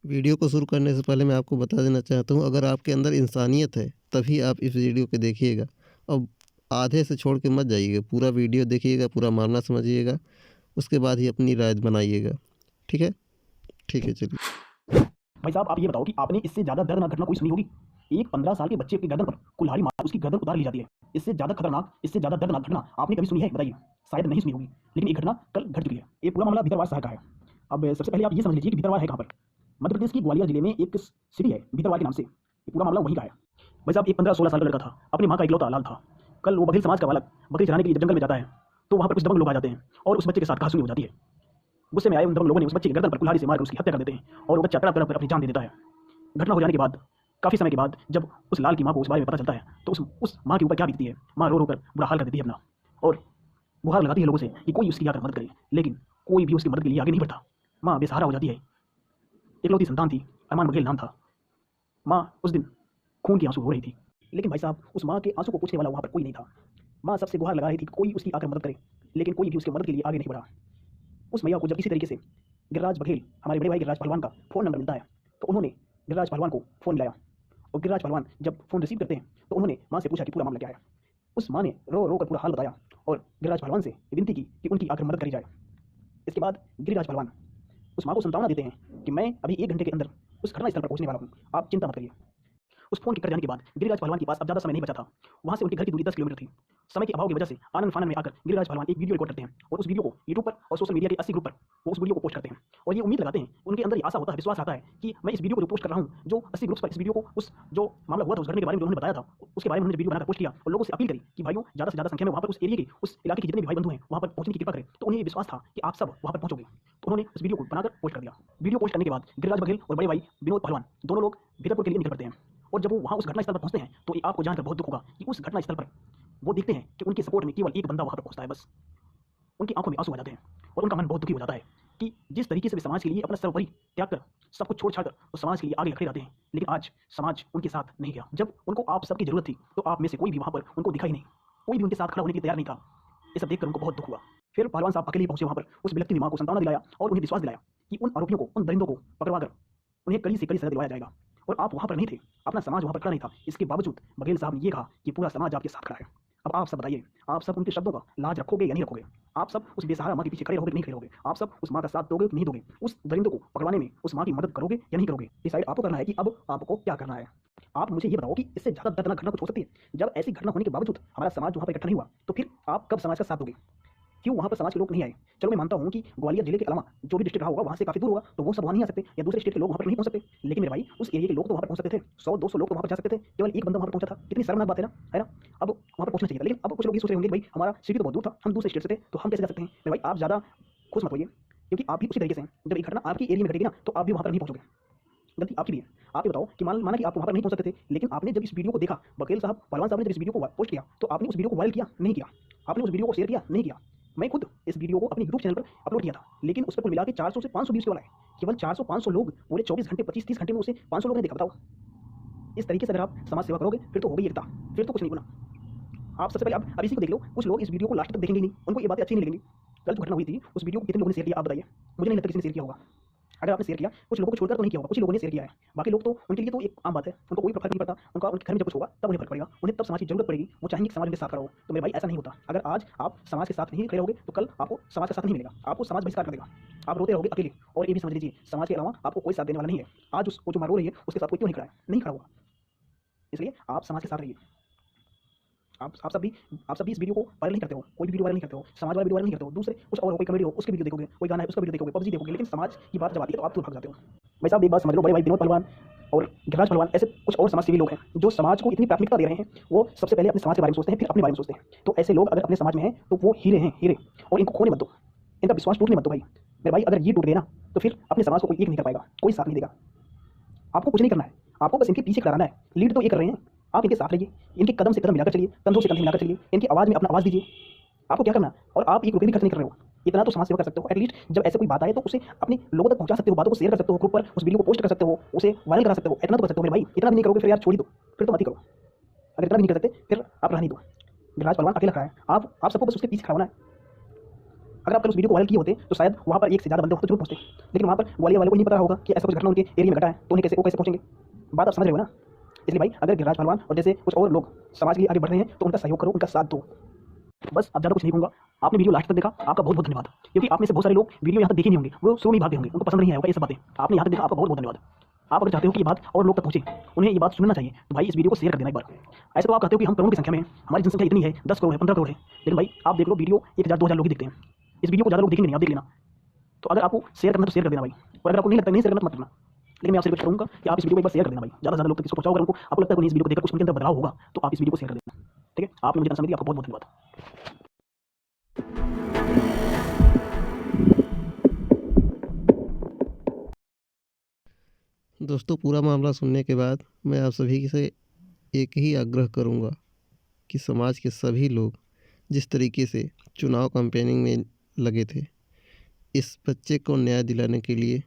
Video को शुरू करने से पहले मैं आपको बता देना चाहता हूँ, अगर आपके अंदर इंसानियत है, तभी आप इस वीडियो को देखिएगा और आधे से छोड़ के मत जाइएगा। पूरा वीडियो देखिएगा, पूरा मामला समझिएगा, उसके बाद ही अपनी राय बनाइएगा। ठीक है? ठीक है, चलिए। भाई साहब आप ये बताओ कि आपने इससे ज़्यादा दर्दनाक घटना कोई सुनी होगी? एक 15 साल के बच्चे की गर्दन पर कुल्हाड़ी मार उसकी गर्दन उतार ली जाती है। इससे ज़्यादा खतरनाक, इससे ज़्यादा दर्दनाक घटना आपने कभी सुनी है? बताइए। शायद नहीं सुनी होगी, लेकिन एक घटना कल घट चुकी है। ये पूरा मामला भीतरवार शहर का है। अब सबसे पहले आप ये समझ लीजिए कि भीतरवार है कहाँ पर। मध्य प्रदेश की ग्वालियर जिले में एक सिटी है भीतरवार के नाम से। ये पूरा मामला वहीं का है। भाई साहब एक 15-16 साल का लड़का था, अपनी माँ का इकलौता लाल था। कल वो बघेल समाज का बालक बकरी चराने के लिए जब जंगल में जाता है, तो वहाँ पर कुछ दबंग लोग आ जाते हैं और उस बच्चे के साथ कहासुनी हो जाती है। गुस्से में आए उन दबंग लोगों ने उस बच्चे की गर्दन पर कुल्हाड़ी से मारकर उसकी हत्या कर देते हैं और वो बच्चा तड़प तड़प कर अपनी जान दे देता है। घटना हो जाने के बाद काफ़ी समय के बाद जब उस लाल की माँ को उस बारे में पता चलता है, तो उस माँ के ऊपर क्या बीतती है। माँ रो रो कर बुरा हाल कर देती है अपना, और गुहार लगाती है लोगों से कि कोई उसकी आकर मदद करे, लेकिन कोई भी उसकी मदद के लिए आगे नहीं बढ़ता। माँ बेसहारा हो जाती है। इकलौती संतान थी, अरमान बघेल नाम था। माँ उस दिन खून के आंसू रो रही थी, लेकिन भाई साहब उस माँ के आंसू को पूछने वाला वहाँ पर कोई नहीं था। माँ सबसे गुहार लगा रही थी कि कोई उसकी आकर मदद करे, लेकिन कोई भी उसकी मदद के लिए आगे नहीं बढ़ा। उस मैया को जब किसी तरीके से गिरिराज बघेल, हमारे बड़े भाई गिरिराज पहलवान का फ़ोन नंबर मिलता है, तो उन्होंने गिरिराज पहलवान को फ़ोन मिलाया। और गिरिराज पहलवान जब फ़ोन रिसीव करते हैं, तो उन्होंने माँ से पूछा कि पूरा मामला क्या है। उस माँ ने रो रो कर पूरा हाल बताया और गिरिराज पहलवान से विनती की कि उनकी आकर मदद करी जाए। इसके बाद गिरिराज पहलवान उस माँ को सांत्वना देते हैं कि मैं अभी 1 घंटे के अंदर उस घटनास्थल पर पहुंचने वाला हूँ, आप चिंता मत करिए। उस फोन के कट जाने के बाद गिरिराज पहलवान के पास अब ज़्यादा समय नहीं बचा था। वहाँ से उनके घर की दूरी 10 किलोमीटर थी। समय के अभाव की वजह से आनंद फानन में आकर गिरिराज पहलवान एक वीडियो रिकॉर्ड करते हैं और उस वीडियो को यूट्यूब पर और सोशल मीडिया के 80 ग्रुप पर वो उस वीडियो को पोस्ट करते हैं। और ये उम्मीद लगाते हैं, उनके अंदर ये आशा होता है, विश्वास आता है कि मैं इस वीडियो को जो पोस्ट कर रहा हूँ, जो 80 ग्रुप्स पर इस वीडियो को, उस जो मामला हुआ था, उस घटने के बारे में जो उन्होंने बताया था, उसके बारे में उन्होंने वीडियो बनाकर पोस्ट किया और लोगों से अपील करी कि भाइयों ज़्यादा से ज़्यादा संख्या में वहाँ पर उस एरिया के, उस इलाके के जितने भी भाई बंधु हैं वहाँ पर पहुँचने की कृपा करें। तो उन्हें ये विश्वास था कि आप सब वहाँ पर पहुँचोगे, तो उन्होंने उस वीडियो को बनाकर पोस्ट कर दिया। वीडियो पोस्ट करने के बाद गिरिराज बघेल और बड़े भाई विनोद पहलवान दोनों लोग बीरपुर के लिए निकल पड़ते हैं। और जब वो वहाँ उस घटनास्थल पर पहुँचते हैं, तो आपको जानकर बहुत दुख होगा कि उस घटनास्थल पर वो देखते हैं कि उनके सपोर्ट में केवल एक बंदा वहाँ पर पहुँचता है बस। उनकी आंखों में आंसू आ जाते हैं और उनका मन बहुत दुखी हो जाता है कि जिस तरीके से वे समाज के लिए अपना सर्वोपरि त्याग कर, सब कुछ छोड़ छाड़ कर वो समाज के लिए आगे खड़े रहते हैं, लेकिन आज समाज उनके साथ नहीं गया। जब उनको आप सबकी जरूरत थी, तो आप में से कोई भी वहाँ पर उनको दिखाई नहीं, कोई भी उनके साथ खड़ा होने के लिए तैयार नहीं था। ये सब देखकर उनको बहुत दुख हुआ। फिर पहलवान साहब अकेले पहुंचे वहाँ पर, उस बिलखती हुई माँ को सांत्वना दिलाया और उन्हें विश्वास दिलाया कि उन आरोपियों को, उन दरिंदों को पकड़वा कर उन्हें कड़ी से कड़ी सजा दिलवाया जाएगा। और आप वहाँ पर नहीं थे, अपना समाज वहाँ पर खड़ा नहीं था, इसके बावजूद बघेल साहब ने ये कहा कि पूरा समाज आपके साथ खड़ा है। अब आप सब बताइए, आप सब उनके शब्दों का लाज रखोगे या नहीं रखोगे? आप सब उस बेसहारा माँ के पीछे खड़े रहोगे कि नहीं खड़े रहोगे? आप सब उस माँ का साथ दोगे कि नहीं दोगे? उस दरिंदों को पकड़वाने में उस माँ की मदद करोगे या नहीं करोगे? डिसाइड आपको करना है कि अब आपको क्या करना है। आप मुझे ये बताओ कि इससे ज़्यादा दर्दनाक घटना कुछ हो सकती है? जब ऐसी घटना होने के बावजूद हमारा समाज वहाँ पर इकट्ठा नहीं हुआ, तो फिर आप कब समाज का साथ दोगे? क्यों वहाँ पर समाज के लोग नहीं आए? चलो मैं मानता हूँ कि ग्वालियर जिले के अलावा जो भी डिस्ट्रिक्ट रहा होगा वहाँ से काफ़ी दूर होगा, तो वो सब वहाँ नहीं आ सकते या दूसरे स्टेट के लोग वहाँ पर नहीं पहुँच सकते। लेकिन मेरे भाई उस एरिया के लोग तो वहाँ पर पहुँच सकते थे, 100-200 लोग तो वहाँ पर जा सकते थे, केवल एक बंदा वहाँ पर पहुँचा था। कितनी शर्मनाक बात है ना, है ना? अब वहाँ पर पहुँचना चाहिए था, लेकिन अब कुछ लोग ये सोच रहे होंगे कि भाई हमारा सिटी तो बहुत दूर था, हम दूसरे स्टेट से थे, तो हम कैसे जा सकते हैं? मेरे भाई आप ज़्यादा खुश मत होइए, क्योंकि आप भी उसी तरीके से हैं। जब ये घटना आपके एरिया में घटेगी ना, तो आप भी वहाँ पर नहीं पहुँचोगे। गलती आपकी भी है। आप ये बताओ कि माना कि आप वहाँ पर नहीं पहुँच सकते थे, लेकिन आपने जब इस वीडियो को देखा, बघेल साहब, पहलवान साहब ने जब इस वीडियो को पोस्ट किया, तो आपने उस वीडियो को वायरल किया? नहीं किया। आपने उस वीडियो को शेयर किया? नहीं किया। मैं खुद इस वीडियो को अपने यूट्यूब चैनल पर अपलोड किया था, लेकिन उस पर कुल मिला के 400 से 500 व्यूज़ केवल आए। केवल 400-500 लोग पूरे 24 घंटे, 25-30 घंटे में उसे 500 लोगों ने देखा। बताओ, इस तरीके से अगर आप समाज सेवा करोगे, फिर तो हो गई एकता, फिर तो कुछ नहीं बना। आप सबसे पहले अब इसी को देख लो, कुछ लोग इस वीडियो को लास्ट तक देखेंगे नहीं, उनको ये बातें अच्छी नहीं लगेंगी। कल जो घटना हुई थी, उस वीडियो को कितने लोगों ने शेयर किया आप बताइए? मुझे नहीं लगता किसी ने शेयर किया होगा। अगर आपने शेयर किया, कुछ लोगों को छोड़कर तो नहीं किया होगा, कुछ ही लोगों ने शेयर किया है। बाकी लोग तो, उनके लिए तो एक आम बात है, उनको कोई फर्क नहीं पड़ता। उनका उनके घर में जब कुछ होगा तब उन्हें फर्क पड़ेगा, उन्हें तब समाज की जरूरत पड़ेगी, वो चाहेंगे कि समाज उनके साथ खड़ा हो। तो मेरे भाई ऐसा नहीं होता। अगर आज आप समाज के साथ नहीं खड़े रहोगे, तो कल आपको समाज का साथ नहीं मिलेगा, आपको समाज बहिष्कार कर देगा। आप रोते रहोगे अकेले, और ये भी समझ लीजिए समाज के अलावा आपको कोई साथ देने वाला नहीं है। आज वो जो माँ रो रही है, उसके साथ कोई क्यों नहीं खड़ा है? नहीं खड़ा होगा। इसलिए आप समाज के साथ रहिए। आप सब भी इस वीडियो को वायरल नहीं करते हो, कोई भी वीडियो वायरल नहीं करते हो, समाज वाला वीडियो वायरल नहीं करते हो, दूसरे कुछ और कोई कॉमेडी हो उसके वीडियो देखोगे, कोई गाना है उसका वीडियो देखोगे, पबजी देखोगे, लेकिन समाज की बात जब आती है तो आप दूर भाग जाते हो। भाई साहब एक बात समझ लो, बड़े भाई विनोद पहलवान और गिरिराज पहलवान, ऐसे कुछ और समाज सेवी लोग हैं जो समाज को इतनी प्राथमिकता दे रहे हैं। वो सबसे पहले अपने समाज के बारे में सोचते हैं, फिर अपने बारे में सोचते हैं। तो ऐसे लोग अगर अपने समाज में हैं, तो वो हीरे हैं, हीरे, और इनको खोने मत दो, इनका विश्वास टूटने मत दो भाई। मेरे भाई अगर ये टूट गए ना, तो फिर अपने समाज को कोई एक नहीं कर पाएगा, कोई साथ नहीं देगा। आपको कुछ नहीं करना है, आपको बस इनके पीछे खड़ा रहना है। लीड तो ये कर रहे हैं, आप इनके साथ रहिए, इनके कदम से कदम मिलाकर चलिए, कंधों से कंधे मिलाकर चलिए, इनकी आवाज़ में अपना आवाज़ दीजिए। आपको क्या करना है, और आप एक रुपये भी खर्च नहीं कर रहे हो, इतना तो समाज सेवा कर सकते हो। एटलीस्ट जब ऐसे कोई बात आए तो उसे अपने लोगों तक पहुंचा सकते हो, बातों को शेयर कर सकते हो, ग्रुप पर उस वीडियो को पोस्ट कर सकते हो, उसे वायरल करा सकते हो, इतना तो कर सकते हो। मेरे भाई इतना भी नहीं करोगे फिर यार छोड़ ही दो, फिर तो मत ही करो। अगर इतना भी नहीं कर सकते फिर आप रहने दो। गिरिराज पहलवान अकेला खड़ा है, आप सबको बस उसके पीछे खड़ा होना है। अगर आप कल उस वीडियो को वायरल किए होते तो शायद वहाँ पर एक से ज़्यादा बंदे तो जरूर पहुँचते, लेकिन वहाँ पर ग्वालियर वालों को नहीं पता होगा कि ऐसा कुछ घटना उनके एरिया में घटा है, तो उन्हें वो कैसे पहुँचेंगे? बात आप समझ रहे हो ना? इसलिए भाई अगर गिरिराज पहलवान और जैसे कुछ और लोग समाज के लिए आगे बढ़ रहे हैं तो उनका सहयोग करो, उनका साथ दो। बस अब ज़्यादा कुछ नहीं कहूँगा। आपने वीडियो लास्ट तक देखा, आपका बहुत बहुत धन्यवाद, क्योंकि आप में से बहुत सारे लोग वीडियो यहाँ तक देखे नहीं होंगे, वो शुरू में ही भागते होंगे, उनको पसंद नहीं आएगा ये सब बातें। आपने यहाँ तक देखा, आपका बहुत बहुत धन्यवाद। आप अगर चाहते हो कि ये बात और लोग तक पहुँचे, उन्हें ये बात सुनना चाहिए, तो भाई इस वीडियो को शेयर कर देना एक बार। ऐसे तो आप कहते हो कि हम करोड़ों की संख्या में हैं, हमारी जनसंख्या इतनी है, 10 करोड़ है, 15 करोड़ है, लेकिन भाई आप देख लो वीडियो 1000-2000 लोग ही देखते हैं। इस वीडियो को ज़्यादा लोग देखेंगे नहीं, आप देख लेना। तो अगर आपको शेयर करना तो शेयर कर देना भाई, और अगर आपको नहीं लगता नहीं शेयर करना तो मत करना। लेकिन मैं आपसे रिक्वेस्ट करूँगा कि आप इस वीडियो को एक बार शेयर कर देना भाई, ज़्यादा से ज़्यादा लोग तक इसको पहुँचाओ। अगर आपको लगता है कि इस वीडियो को देखकर कुछ उनके अंदर बदलाव होगा, तो आप इस वीडियो को शेयर कर देना, ठीक है? आपने मुझे समय दिया, आपका बहुत बहुत धन्यवाद। दोस्तों, पूरा मामला सुनने के बाद मैं आप सभी से एक ही आग्रह करूँगा कि समाज के सभी लोग जिस तरीके से चुनाव कैंपेनिंग में लगे थे, इस बच्चे को न्याय दिलाने के लिए,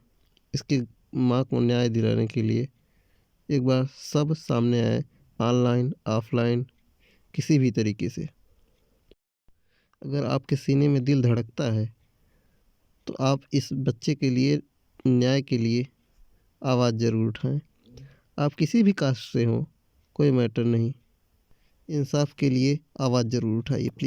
इसकी माँ को न्याय दिलाने के लिए एक बार सब सामने आए, ऑनलाइन, ऑफलाइन, किसी भी तरीके से। अगर आपके सीने में दिल धड़कता है, तो आप इस बच्चे के लिए, न्याय के लिए आवाज़ ज़रूर उठाएं। आप किसी भी कास्ट से हों, कोई मैटर नहीं, इंसाफ के लिए आवाज़ ज़रूर उठाइए प्लीज़।